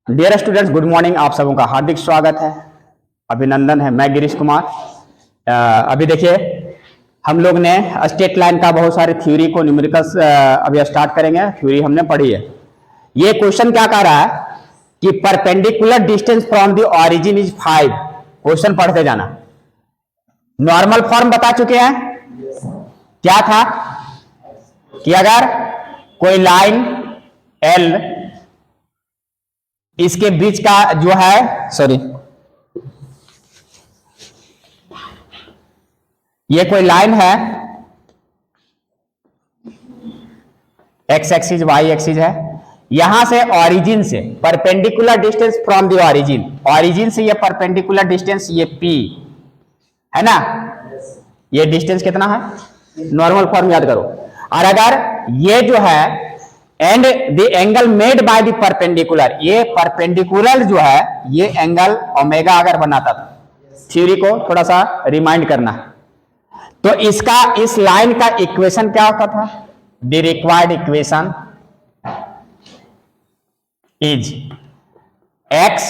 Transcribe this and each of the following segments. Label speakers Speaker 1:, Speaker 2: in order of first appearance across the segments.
Speaker 1: Dear students, good morning. आप सबों का हार्दिक स्वागत है, अभिनंदन है। मैं गिरीश कुमार। अभी देखिए, हम लोग ने स्ट्रेट लाइन का बहुत सारे थ्योरी को न्यूमेरिकल्स अभी स्टार्ट करेंगे। थ्योरी हमने पढ़ी है। ये क्वेश्चन क्या कह रहा है कि perpendicular distance from the origin is 5। Question पढ़ते जाना। नॉर्मल फॉर्म बता चुके हैं। क्या था कि अगर कोई लाइन एल इसके बीच का जो है, सॉरी, ये कोई लाइन है, एक्स एक्सिस वाई एक्सिस है। यहां से ऑरिजिन से perpendicular distance from the origin, origin से ये परपेंडिकुलर डिस्टेंस ये पी है ना। ये डिस्टेंस कितना है, नॉर्मल फॉर्म याद करो। और अगर ये जो है and the angle made by the perpendicular, ये परपेंडिकुलर जो है ये एंगल ओमेगा अगर बनाता था, थ्योरी को थोड़ा सा रिमाइंड करना है, तो इसका इस लाइन का इक्वेशन क्या होता था? The required equation is x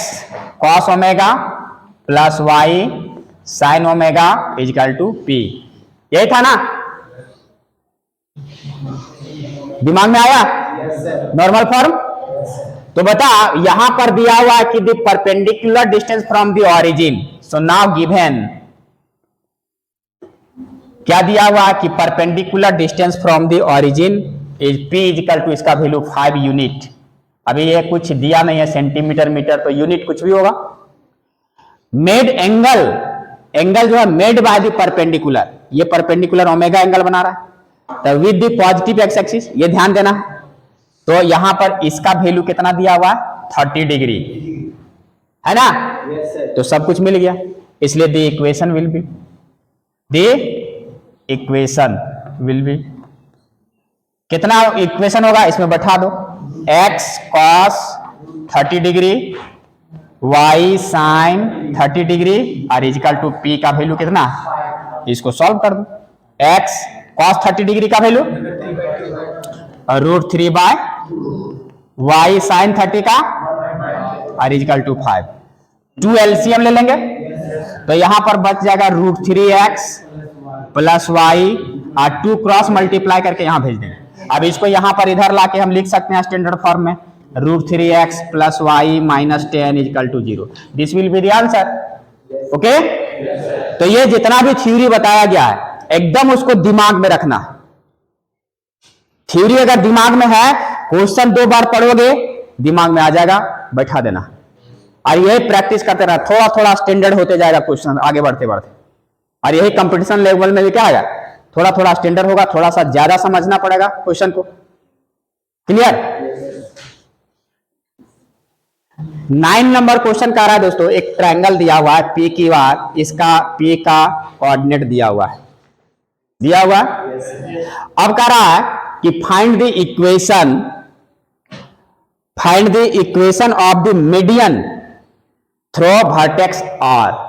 Speaker 1: cos omega plus y sin omega is equal to p. यही था ना, दिमाग में आया? Normal form. तो बता, यहां पर दिया हुआ है कि the perpendicular distance from the origin. So now given, क्या दिया हुआ है कि perpendicular distance from the origin is p is equal to, इसका वैल्यू 5 यूनिट। अभी ये कुछ दिया नहीं है, सेंटीमीटर मीटर, तो यूनिट कुछ भी होगा। मेड एंगल, एंगल जो है मेड बाय द परपेंडिकुलर, ये परपेंडिकुलर ओमेगा एंगल बना रहा है, तो with the positive x axis, ये ध्यान देना है। तो यहां पर इसका वैल्यू कितना दिया हुआ है? 30 डिग्री है ना। तो सब कुछ मिल गया, इसलिए the equation will be, the equation will be, कितना इक्वेशन होगा इसमें बैठा दो, x cos 30 degree y sin 30 degree और इजकल टू p का वैल्यू कितना, इसको सॉल्व कर दो। x cos 30 डिग्री का वैल्यू √3 बाय y sin 30 का और इजकल टू 5। 2 एलसीएम ले लेंगे, तो यहां पर बच जाएगा √3x प्लस वाई और 2 क्रॉस मल्टीप्लाई करके यहां भेज देंगे। अब इसको यहां पर इधर लाके हम लिख सकते हैं स्टैंडर्ड फॉर्म में, √3x plus y minus 10 is equal to 0। This will be the answer. Okay, तो ये जितना भी थ्योरी बताया गया है एकदम उसको दिमाग में रखना। थ्योरी अगर दिमाग में है, क्वेश्चन 2 बार पढ़ोगे दिमाग में आ जाएगा, बैठा देना। और यही प्रैक्टिस करते रहना, थोड़ा थोड़ा स्टैंडर्ड होते जाएगा क्वेश्चन आगे बढ़ते बढ़ते। और यही कंपटीशन लेवल में भी क्या आएगा, थोड़ा थोड़ा स्टैंडर्ड होगा, थोड़ा सा ज्यादा समझना पड़ेगा क्वेश्चन को। क्लियर? 9 नंबर क्वेश्चन कह रहा है दोस्तों, एक ट्रायंगल दिया हुआ है पी की बार, इसका पी का कोऑर्डिनेट दिया हुआ है, दिया हुआ है। अब कह रहा है कि find the equation of the median through vertex R.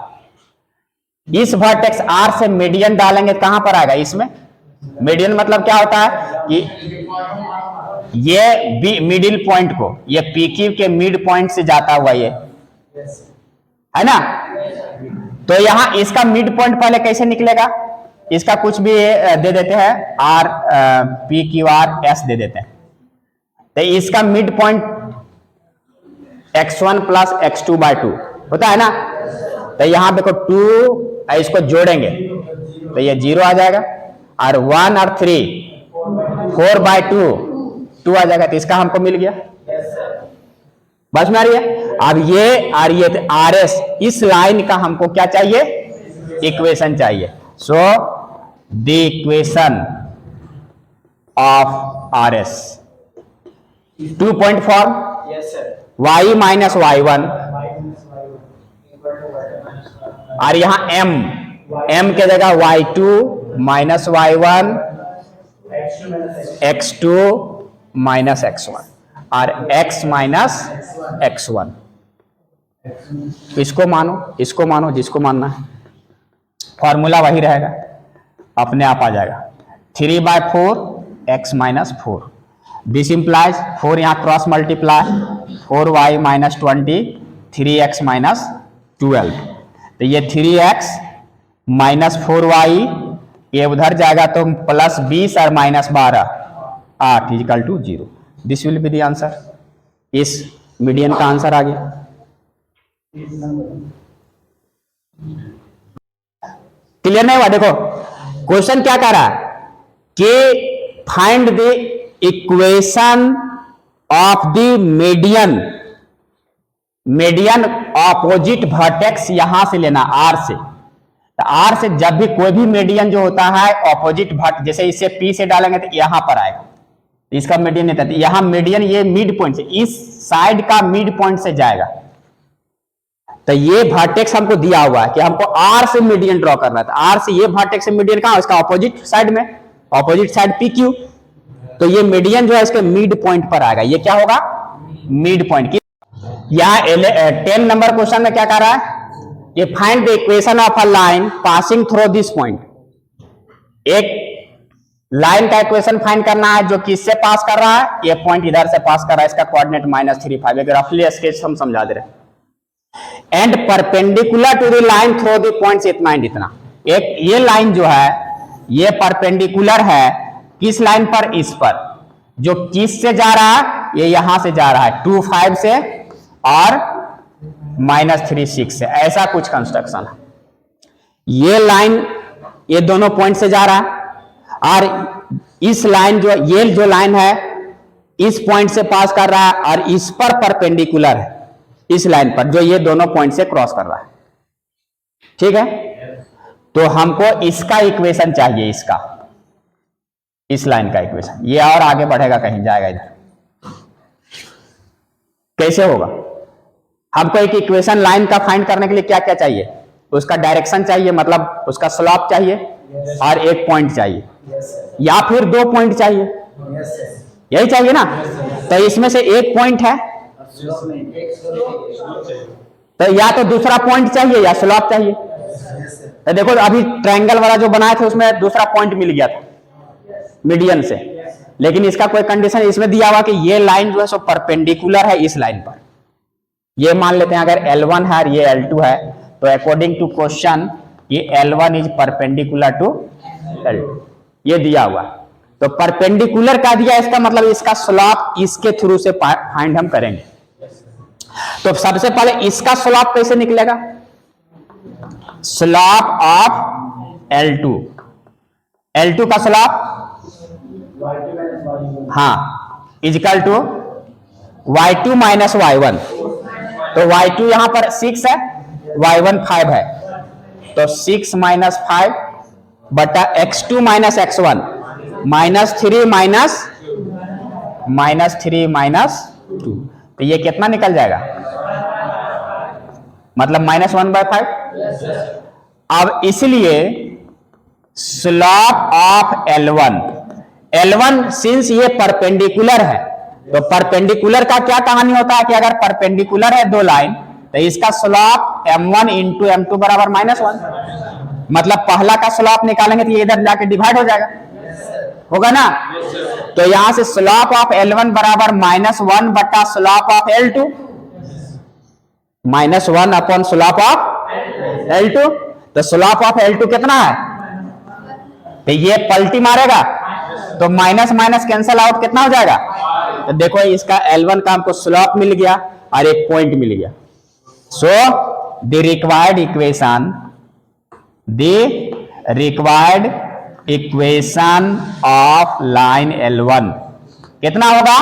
Speaker 1: इस वर्टेक्स आर से मीडियन डालेंगे, कहां पर आएगा? इसमें मीडियन मतलब क्या होता है कि ये मिडिल पॉइंट को, ये पीक्यू के मिड पॉइंट से जाता हुआ ये है ना। तो यहां इसका मिड पॉइंट पहले कैसे निकलेगा, इसका कुछ भी दे देते हैं, R P Q R S दे देते हैं। तो इसका mid point x1 plus x2 bye 2 होता है ना। तो यहां देखो 2, इसको जोड़ेंगे तो ये 0 आ जाएगा, और 1 और 3 4 बाय 2 आ जाएगा। तो इसका हमको मिल गया, बस में आ रही है। अब ये और ये आर एस, इस लाइन का हमको क्या चाहिए? इक्वेशन चाहिए। So the equation of R S 2 point form, y minus y1 और यहां m के जगह y2 minus y1 x2 minus x1 और x माइनस x1। इसको मानो, इसको मानो, जिसको मानना है, फॉर्मूला वही रहेगा, अपने आप आ जाएगा। 3 by 4 x minus 4, this implies 4 यहां cross multiply 4y minus 20, 3x minus 12। तो ये 3x माइनस 4y ये उधर जाएगा तो प्लस 20 और minus 12, 8 equal to 0। This will be the answer. इस मीडियन का आंसर आ गया। क्लियर नहीं हुआ? देखो क्वेश्चन क्या कह रहा है कि find the equation of the median, median opposite vertex यहां से लेना आर से। तो आर से जब भी कोई भी मीडियन जो होता है ऑपोजिट वर्ट, जैसे इसे पी से डालेंगे तो यहां पर आएगा, इसका मीडियन नहीं था, तो यहां मीडियन ये मिड पॉइंट से, इस साइड का मिड पॉइंट से जाएगा। तो ये वर्टेक्स हमको दिया हुआ है कि हमको आर से मीडियन ड्रॉ करना था। आर से ये वर्टेक्स से मीडियन कहां, इसका ऑपोजिट साइड में, ऑपोजिट साइड पी क्यू। तो ये मीडियन जो है इसके मिड पॉइंट पर आएगा। ये क्या होगा? मिड पॉइंट की। यहां 10 नंबर क्वेश्चन में क्या कह रहा है? ये find the equation of a line passing through this point. एक लाइन का इक्वेशन फाइंड करना है जो किससे पास कर रहा है, ये पॉइंट इधर से पास कर रहा है, इसका कोऑर्डिनेट -3 5। अगर रफली स्केच हम समझा दे रहे। And perpendicular to the line through the points इतना एंड इतना। एक ये लाइन जो है ये परपेंडिकुलर है किस लाइन पर? इस पर। जो किस से जा रहा है? ये यहां से जा रहा है 2 5 से और -3 6 से। ऐसा कुछ कंस्ट्रक्शन है। ये लाइन ये दोनों पॉइंट से जा रहा है और इस लाइन जो ये जो लाइन है इस पॉइंट से पास कर रहा है और इस पर परपेंडिकुलर है, इस लाइन पर जो ये दोनों पॉइंट से क्रॉस कर रहा है। ठीक है, तो हमको इसका इक्वेशन चाहिए, इसका, इस लाइन का इक्वेशन। ये और आगे बढ़ेगा, कहीं जाएगा इधर। कैसे होगा? हमको एक इक्वेशन लाइन का फाइंड करने के लिए क्या क्या चाहिए? उसका डायरेक्शन चाहिए, मतलब उसका स्लोप चाहिए, और एक पॉइंट चाहिए, या फिर 2 पॉइंट चाहिए। यही चाहिए ना? तो इसमें से एक पॉइंट है तो या तो दूसरा पॉइंट चाहिए या स्लोप चाहिए। तो देखो अभी ट्रायंगल वाला जो बनाए थे उसमें दूसरा पॉइंट मिल गया था मीडियन से, लेकिन इसका कोई कंडीशन इसमें दिया हुआ कि ये लाइन जो है सो परपेंडिकुलर है इस लाइन पर। ये मान लेते हैं अगर L1 है और ये L2 है, तो अकॉर्डिंग टू क्वेश्चन ये L1 is perpendicular to L2, ये दिया हुआ। तो परपेंडिकुलर का दिया, इसका मतलब इसका स्लोप इसके थ्रू से फाइंड हम करेंगे। तो सबसे पहले इसका स्लोप कैसे निकलेगा? स्लोप ऑफ L2, L2 का स्लोप हाँ is equal to y2 minus y1। तो y2 यहां पर 6 है, y1 5 है, तो 6 माइनस 5 बटा x2 माइनस x1 -3 माइनस 2। तो ये कितना निकल जाएगा? मतलब -1/5। अब इसलिए स्लोप ऑफ L1 सिंस ये परपेंडिकुलर है, तो परपेंडिकुलर का क्या कहानी होता है कि अगर परपेंडिकुलर है दो लाइन तो इसका स्लोप m1 इंटू m2 बराबर -1। मतलब पहला का स्लोप निकालेंगे तो ये इधर जाके डिवाइड हो जाएगा, होगा ना? तो यहां से स्लोप ऑफ L1 बराबर -1 बटा slope of L2, -1 upon slope of L2। तो स्लोप ऑफ L2 कितना है? तो ये पलटी मारेगा तो माइनस माइनस कैंसल आउट कितना हो जाएगा? तो देखो इसका L1 का हमको स्लोप मिल गया और एक पॉइंट मिल गया। So the required equation of line L1 कितना होगा?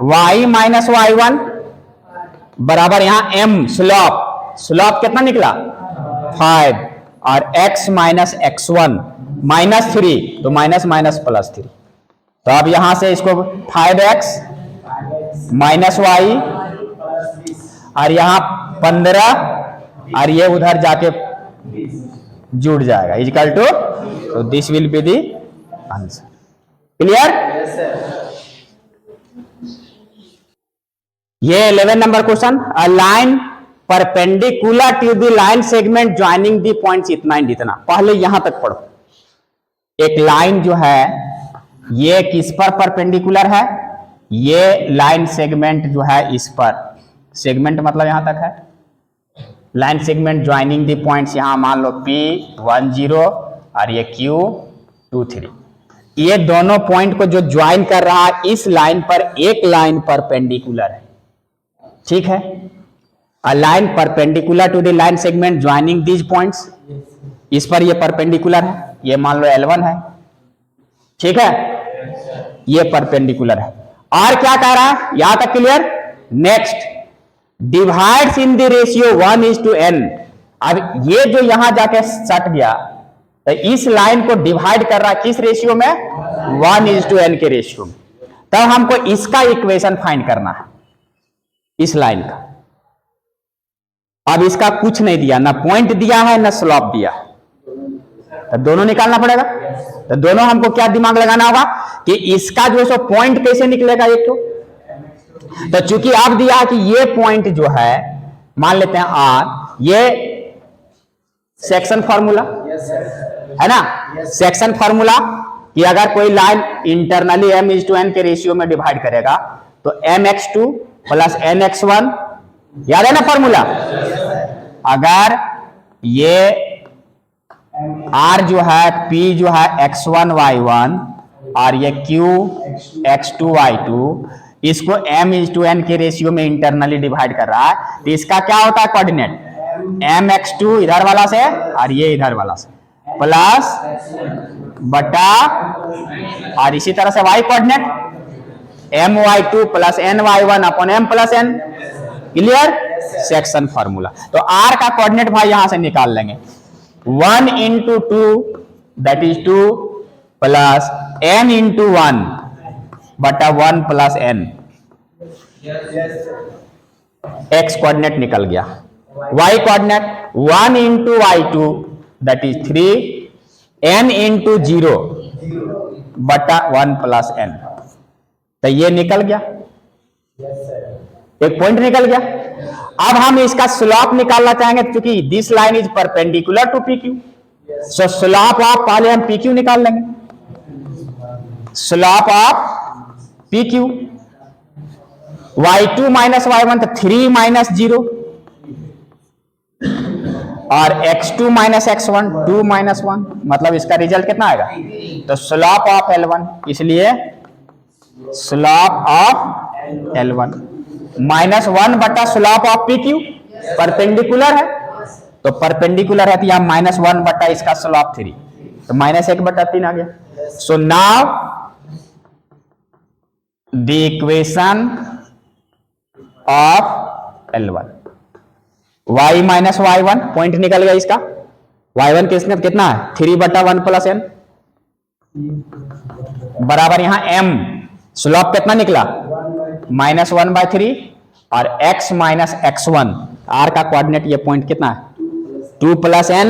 Speaker 1: y माइनस y1 बराबर यहां m स्लोप कितना निकला? 5 और x माइनस x1 -3, तो माइनस माइनस +3। तो अब यहां से इसको 5x माइनस y और यहां 15 और ये उधर जाके जुड़ जाएगा इक्वल टू, तो this will be the answer. Clear? ये 11 number question. A line perpendicular to the line segment joining the points इतना एंड इतना। पहले यहां तक पढ़ो। एक लाइन जो है ये किस पर परपेंडिकुलर है? ये लाइन सेगमेंट जो है इस पर सेगमेंट मतलब यहां तक है, line segment joining the points, यहां मान लो P10 और ये Q23, ये दोनों पॉइंट को जो ज्वाइन कर रहा है इस लाइन पर, एक लाइन परपेंडिकुलर है, ठीक है। A line perpendicular to the line segment joining these points, इस पर ये परपेंडिकुलर है, ये मान लो L1 है, ठीक है, ये परपेंडिकुलर है। और क्या कह रहा है यहां तक clear. Next, divides in the ratio 1:n। अब ये जो यहां जाके सट गया, तो इस लाइन को डिवाइड कर रहा है किस रेशियो में, 1:n के रेशियो में। तब हमको इसका इक्वेशन फाइंड करना है, इस लाइन का। अब इसका कुछ नहीं दिया, ना पॉइंट दिया है ना स्लॉप दिया, तो दोनों निकालना पड़ेगा। तो दोनों हमको क्या दिमाग लगाना होगा कि इसका जो सो पॉइंट कैसे निकलेगा एक तो चूंकि आप दिया है कि ये पॉइंट जो है मान लेते हैं R, ये सेक्शन फॉर्मूला है ना, सेक्शन फॉर्मूला कि अगर कोई लाइन इंटरनली m:n के रेशियो में डिवाइड करेगा तो mx2 प्लस nx1, याद है ना फॉर्मूला। अगर ये R जो है, P जो है x1 y1 और ये Q x2 y2, इसको m:n के रेशियो में इंटरनली डिवाइड कर रहा है, तो इसका क्या होता है कोऑर्डिनेट, mx2 इधर वाला से और ये इधर वाला से प्लस बटा, और इसी तरह से y coordinate my2 plus ny1 upon m plus n। Clear, section formula. तो R का कोऑर्डिनेट भाई यहां से निकाल लेंगे, 1 into 2 that is 2 plus n into 1 बटा 1 प्लस n, x कोऑर्डिनेट निकल गया। y coordinate 1 into y2 that is 3 n into 0 बटा 1 प्लस n, तो ये निकल गया, एक पॉइंट निकल गया। अब हम इसका स्लॉप निकालना चाहेंगे, क्योंकि this line is perpendicular to PQ, so slope of, पहले हम PQ निकाल लेंगे, slope of PQ, y2 minus y1 तो 3 माइनस 0 और x2 माइनस x1 2 माइनस 1, मतलब इसका रिजल्ट कितना आएगा, तो स्लॉप ऑफ L1, इसलिए स्लॉप ऑफ L1 माइनस 1 बटा स्लॉप ऑफ PQ, परपेंडिकुलर है, तो परपेंडिकुलर है तो यहां माइनस 1 बटा इसका स्लॉप 3, तो माइनस 1 बटा 3 आ गया। So now the equation of L1, y minus y1 point निकल गया इसका, y1 कितना है 3 बटा 1 प्लस n बराबर यहां m, स्लॉप कितना निकला माइनस 1/3 और x माइनस x1, r का कोऑर्डिनेट ये पॉइंट कितना है 2 प्लस n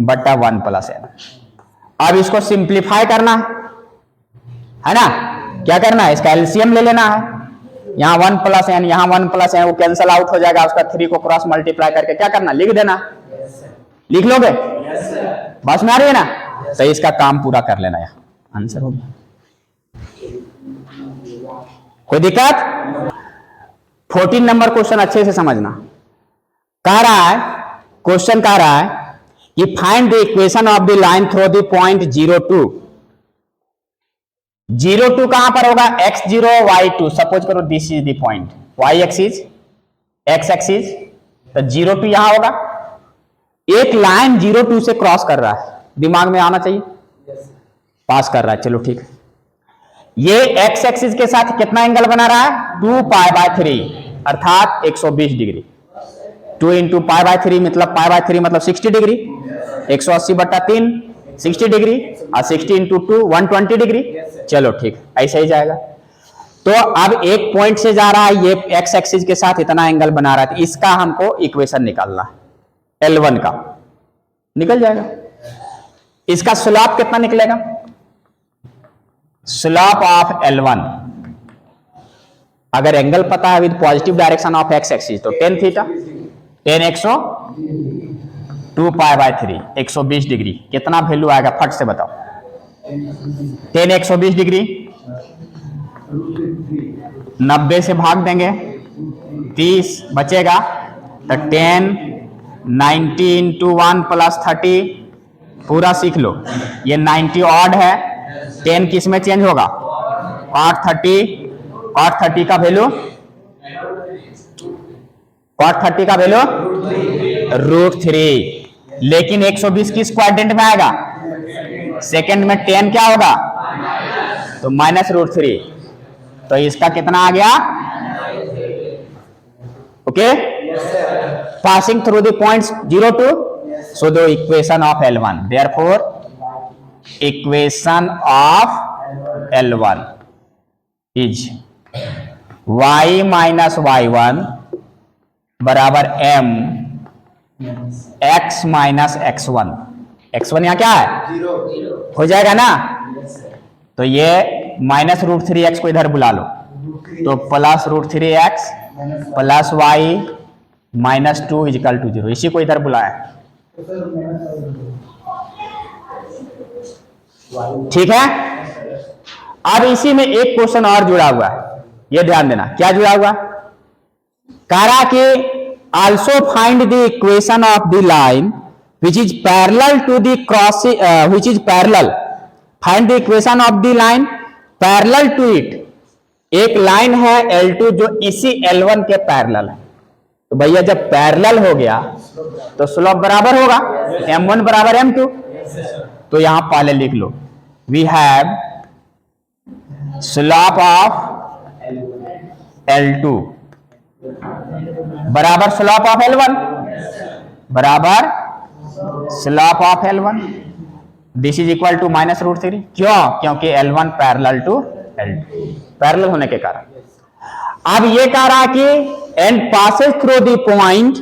Speaker 1: बटा 1 प्लस n। अब इसको सिंप्लीफाई करना है ना, क्या करना है, इसका एलसीएम ले लेना है, यहां 1 प्लस n, यहां 1 प्लस n, वो कैंसल आउट हो जाएगा, उसका 3 को क्रॉस मल्टीप्लाई करके क्या करना, लिख देना, लिख लोगे, बस में आ रही है ना, तो इसका काम पूरा कर लेना, यहां आंसर हो गया। कोई दिक्कत। 14 नंबर क्वेश्चन अच्छे से समझना, कह रहा है, क्वेश्चन कह रहा है कि find the equation of the line through the point 0 2 कहां पर होगा, x0 y2, सपोज करो this is the point, y axis x axis, तो 0 2 यहां होगा। एक लाइन 0 2 से क्रॉस कर रहा है, दिमाग में आना चाहिए, पास कर रहा है, चलो ठीक है। ये x एक्सिस के साथ कितना एंगल बना रहा है 2π/3 अर्थात 120 डिग्री, 2 into π/3 मतलब π/3 मतलब 60 डिग्री, 180/3 60 डिग्री और 60 into 2 120 डिग्री, चलो ठीक ऐसा ही जाएगा। तो अब एक पॉइंट से जा रहा है, ये x एक्सिस के साथ इतना एंगल बना रहा है, तो इसका हमको इक्वेशन निकालना है, L1 का निकल जाएगा। इसका स्लॉप कितना निकलेगा, स्लॉप ऑफ L1, अगर एंगल पता है with positive direction of x axis तो tan थीटा, tan 2π/3 120 डिग्री, कितना वैल्यू आएगा फट से बताओ, tan 120 डिग्री 90 से भाग देंगे 30 बचेगा तो 10 90 इंटू 1 प्लस 30 पूरा सीख लो। ये 90 ऑड है, 10 किस में चेंज होगा? cot 30 का वैल्यू √3, लेकिन 120 किस क्वाड्रेंट में आएगा? सेकंड में 10 क्या होगा? तो -√3, तो इसका कितना आ गया? Okay, passing through the points 0 2, so the equation of L1, therefore equation of L1 is y minus y1 बराबर m x minus x1। x1 यहां क्या है? 0 हो जाएगा ना। तो ये -√3x को इधर बुला लो, तो +√3x plus y minus 2 is equal to 0, इसी को इधर बुलाया। ठीक है। अब इसी में एक क्वेश्चन और जुड़ा हुआ है, ये ध्यान देना। क्या जुड़ा हुआ? कह रहा कि also find the equation of the line which is parallel to the cross, which is parallel, find the equation of the line parallel to it. एक लाइन है L2 जो इसी L1 के पैरेलल है, तो भैया जब पैरेलल हो गया तो स्लोप बराबर होगा, m1 बराबर m2। तो यहां पहले लिख लो, we have slope of L2 बराबर स्लोप ऑफ L1 बराबर slope of L1, this is equal to -√3। क्यों? क्योंकि L1 parallel to L2, parallel होने के कारण। अब ये कह रहा कि and passes through the point,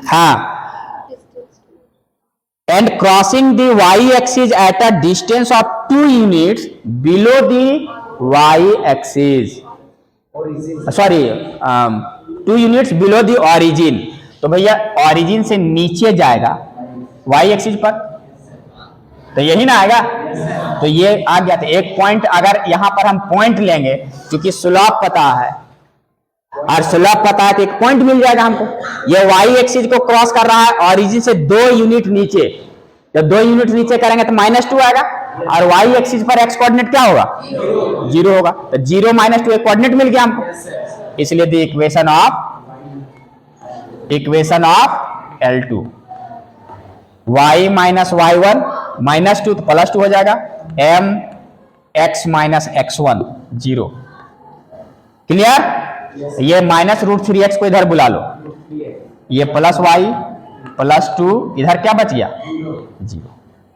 Speaker 1: हाँ, and crossing the y axis at a distance of 2 units below the y axis, sorry 2 units below the origin. तो भैया ऑरिजिन से नीचे जाएगा y एक्सिस पर, तो यही ना आएगा। तो ये आ गया। तो एक पॉइंट, अगर यहां पर हम पॉइंट लेंगे, क्योंकि स्लोप पता है और स्लोप पता है, तो एक पॉइंट मिल जाएगा हमको। ये y एक्सिस को क्रॉस कर रहा है ऑरिजिन से 2 यूनिट नीचे। जब 2 यूनिट नीचे करेंगे तो -2 आएगा, और y एक्सिस पर x कोऑर्डिनेट क्या होगा? 0 होगा। तो 0 -2 एक कोऑर्डिनेट मिल गया हमको, इसलिए the equation of L2 y minus y1 -2 तो +2 हो जाएगा, m x minus x1 0। Clear? ये -√3x को इधर बुला लो, ये प्लस y प्लस 2 इधर क्या बच गया? 0।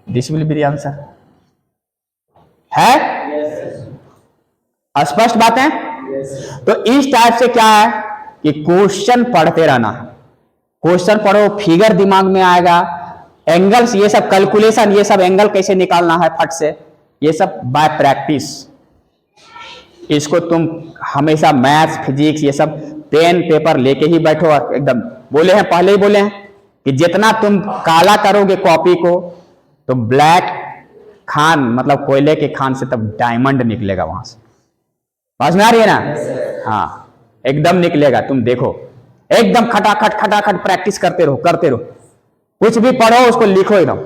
Speaker 1: This will be the answer. है स्पष्ट बात है? तो इस टाइप से क्या है कि क्वेश्चन पढ़ते रहना है। क्वेश्चन पढ़ो, फिगर दिमाग में आएगा, एंगल्स, ये सब कैलकुलेशन, ये सब एंगल कैसे निकालना है फट से, ये सब बाय प्रैक्टिस। इसको तुम हमेशा मैथ्स फिजिक्स ये सब पेन पेपर लेके ही बैठो। और एकदम बोले हैं, पहले ही बोले हैं कि जितना तुम काला करोगे कॉपी को, तो ब्लैक खान, मतलब कोयले के खान से तब डायमंड निकलेगा वहां से। समझ में आ रही है ना? हाँ, एकदम निकलेगा। तुम देखो, एकदम खटाखट प्रैक्टिस करते रहो। कुछ भी पढ़ो उसको लिखो एकदम।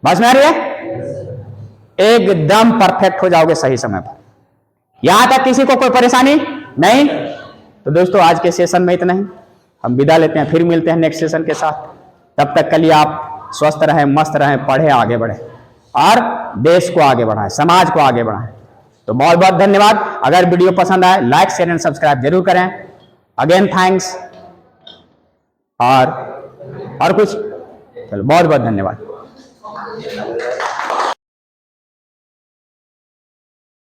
Speaker 1: समझ में आ रही है? एकदम परफेक्ट हो जाओगे सही समय पर। यहां तक किसी को कोई परेशानी नहीं? तो दोस्तों आज के सेशन में इतना ही, हम विदा लेते हैं, फिर मिलते हैं नेक्स्ट सेशन के साथ। तब तक के लिए आप स्वस्थ रहें, मस्त रहें, पढ़े, आगे बढ़े और देश को आगे बढ़ाएं, समाज को आगे बढ़ाएं। तो बहुत बहुत धन्यवाद। अगर वीडियो पसंद आए लाइक शेयर एंड सब्सक्राइब जरूर करें। Again thanks. और कुछ? चलो, बहुत बहुत धन्यवाद।